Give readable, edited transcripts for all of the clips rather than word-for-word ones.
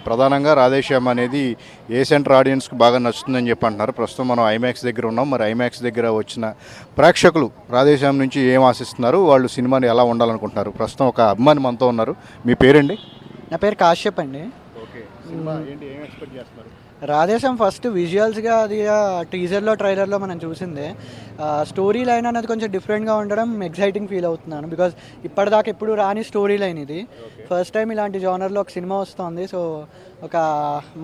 ప్రధానంగా రాధేశ్యామ్ అనేది ఏ సెంటర్ ఆడియన్స్కి బాగా నచ్చుతుందని చెప్పి అంటున్నారు. ప్రస్తుతం మనం ఐమాక్స్ దగ్గర ఉన్నాం. మరి ఐమాక్స్ దగ్గర వచ్చిన ప్రేక్షకులు రాధేశ్యామ్ నుంచి ఏం ఆశిస్తున్నారు, వాళ్ళు సినిమాని ఎలా ఉండాలనుకుంటున్నారు? ప్రస్తుతం ఒక అభిమాని మనతో ఉన్నారు. మీ పేరండి? నా పేరు కాశ్యప్ అండి. ఓకే, సినిమా ఏంటి, ఏం ఎక్స్పెక్ట్ చేస్తున్నారు? రాధేశం ఫస్ట్ విజువల్స్గా అది టీజర్లో ట్రైలర్లో మనం చూసిందే. స్టోరీ లైన్ అనేది కొంచెం డిఫరెంట్గా ఉండడం ఎక్సైటింగ్ ఫీల్ అవుతున్నాను. బికాజ్ ఇప్పటిదాకా ఎప్పుడు రాని స్టోరీ లైన్ ఇది. ఫస్ట్ టైం ఇలాంటి జానర్లో ఒక సినిమా వస్తుంది. సో ఒక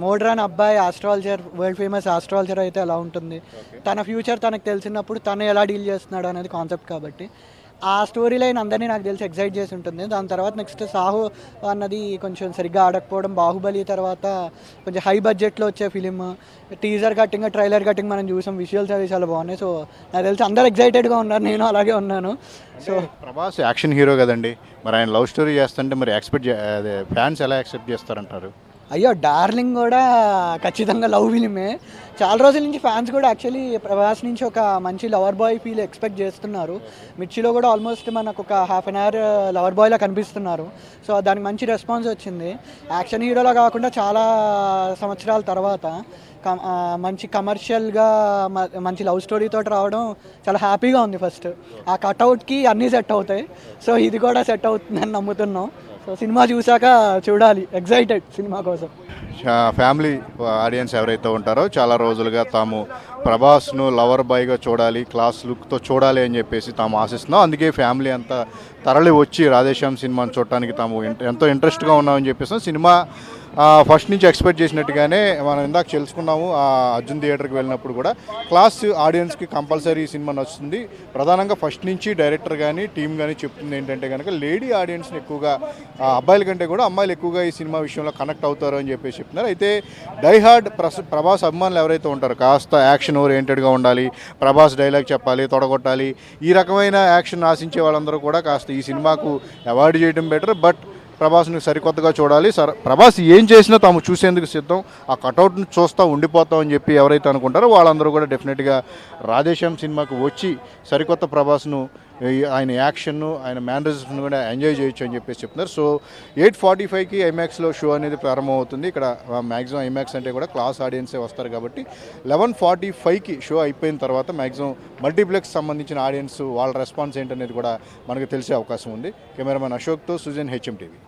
మోడ్రన్ అబ్బాయి ఆస్ట్రాలజర్, వరల్డ్ ఫేమస్ ఆస్ట్రాలజర్ అయితే ఎలా ఉంటుంది, తన ఫ్యూచర్ తనకు తెలిసినప్పుడు తను ఎలా డీల్ చేస్తున్నాడు అనేది కాన్సెప్ట్ కాబట్టి ఆ స్టోరీ లైన్ అందరినీ నాకు తెలిసి ఎక్సైట్ చేసి ఉంటుంది. దాని తర్వాత నెక్స్ట్ సాహో అన్నది కొంచెం సరిగ్గా ఆడకపోవడం, బాహుబలి తర్వాత కొంచెం హై బడ్జెట్లో వచ్చే film, teaser cutting trailer cutting మనం చూసాం, విజువల్స్ అవి చాలా బాగున్నాయి. సో నాకు తెలిసి అందరూ ఎక్సైటెడ్గా ఉన్నారు, నేను అలాగే ఉన్నాను. సో ప్రభాస్ యాక్షన్ హీరో కదండి, మరి ఆయన లవ్ స్టోరీ చేస్తుంటే మరి అదే ఫ్యాన్స్ ఎలా యాక్సెప్ట్ చేస్తారంటారు? అయ్యో, డార్లింగ్ కూడా ఖచ్చితంగా లవ్ ఫిలిమే. చాలా రోజుల నుంచి ఫ్యాన్స్ కూడా యాక్చువల్లీ ప్రభాస్ నుంచి ఒక మంచి లవర్ బాయ్ ఫీల్ ఎక్స్పెక్ట్ చేస్తున్నారు. మిర్చిలో కూడా ఆల్మోస్ట్ మనకు ఒక హాఫ్ అన్ అవర్ లవర్ బాయ్లా కనిపిస్తున్నారు. సో దానికి మంచి రెస్పాన్స్ వచ్చింది. యాక్షన్ హీరోలా కాకుండా చాలా సంవత్సరాల తర్వాత మంచి కమర్షియల్గా మంచి లవ్ స్టోరీతో రావడం చాలా హ్యాపీగా ఉంది. ఫస్ట్ ఆ కట్అవుట్కి అన్నీ సెట్ అవుతాయి. సో ఇది కూడా సెట్ అవుతుందని నమ్ముతున్నాం. సో సినిమా చూసాక చూడాలి, ఎక్సైటెడ్ సినిమా కోసం. ఫ్యామిలీ ఆడియన్స్ ఎవరైతే ఉంటారో చాలా రోజులుగా తాము ప్రభాస్ను లవర్ బాయ్గా చూడాలి, క్లాస్ లుక్తో చూడాలి అని చెప్పేసి తాము ఆశిస్తున్నాం. అందుకే ఫ్యామిలీ అంతా తరలి వచ్చి రాధేశ్యామ్ సినిమాని చూడటానికి తాము ఎంతో ఇంట్రెస్ట్గా ఉన్నామని చెప్పేసి సినిమా ఫస్ట్ నుంచి ఎక్స్పెక్ట్ చేసినట్టుగానే మనం ఇందాక తెలుసుకున్నాము. అర్జున్ థియేటర్కి వెళ్ళినప్పుడు కూడా క్లాస్ ఆడియన్స్కి కంపల్సరీ ఈ సినిమా నచ్చుతుంది. ప్రధానంగా ఫస్ట్ నుంచి డైరెక్టర్ కానీ టీం కానీ చెప్తుంది ఏంటంటే కనుక లేడీ ఆడియన్స్ని ఎక్కువగా, అబ్బాయిల కంటే కూడా అమ్మాయిలు ఎక్కువగా ఈ సినిమా విషయంలో కనెక్ట్ అవుతారు అని చెప్పేసి చెప్తున్నారు. అయితే డైహార్డ్ ప్రభాస్ అభిమానులు ఎవరైతే ఉంటారో కాస్త యాక్షన్ ఓరియంటెడ్గా ఉండాలి, ప్రభాస్ డైలాగ్ చెప్పాలి, తొడగొట్టాలి, ఈ రకమైన యాక్షన్ ఆశించే వాళ్ళందరూ కూడా కాస్త ఈ సినిమాకు అవాయిడ్ చేయడం బెటర్. బట్ ప్రభాస్ని సరికొత్తగా చూడాలి, ప్రభాస్ ఏం చేసినా తాము చూసేందుకు సిద్ధం, ఆ కటౌట్ను చూస్తూ ఉండిపోతాం అని చెప్పి ఎవరైతే అనుకుంటారో వాళ్ళందరూ కూడా డెఫినెట్గా రాధేశ్యామ్ సినిమాకు వచ్చి సరికొత్త ప్రభాస్ను, ఆయన యాక్షన్ను, ఆయన మేనరిజమ్స్ను కూడా ఎంజాయ్ చేయొచ్చు అని చెప్పేసి చెప్తున్నారు. సో 8:45కి ఐమాక్స్లో షో అనేది ప్రారంభమవుతుంది. ఇక్కడ మ్యాక్సిమం ఐమాక్స్ అంటే కూడా క్లాస్ ఆడియన్సే వస్తారు కాబట్టి 11:45కి షో అయిపోయిన తర్వాత మ్యాక్సిమం మల్టీప్లెక్స్ సంబంధించిన ఆడియన్స్ వాళ్ళ రెస్పాన్స్ ఏంటనేది కూడా మనకు తెలిసే అవకాశం ఉంది. కెమెరామెన్ అశోక్తో సుజన్, హెచ్ఎం టీవీ.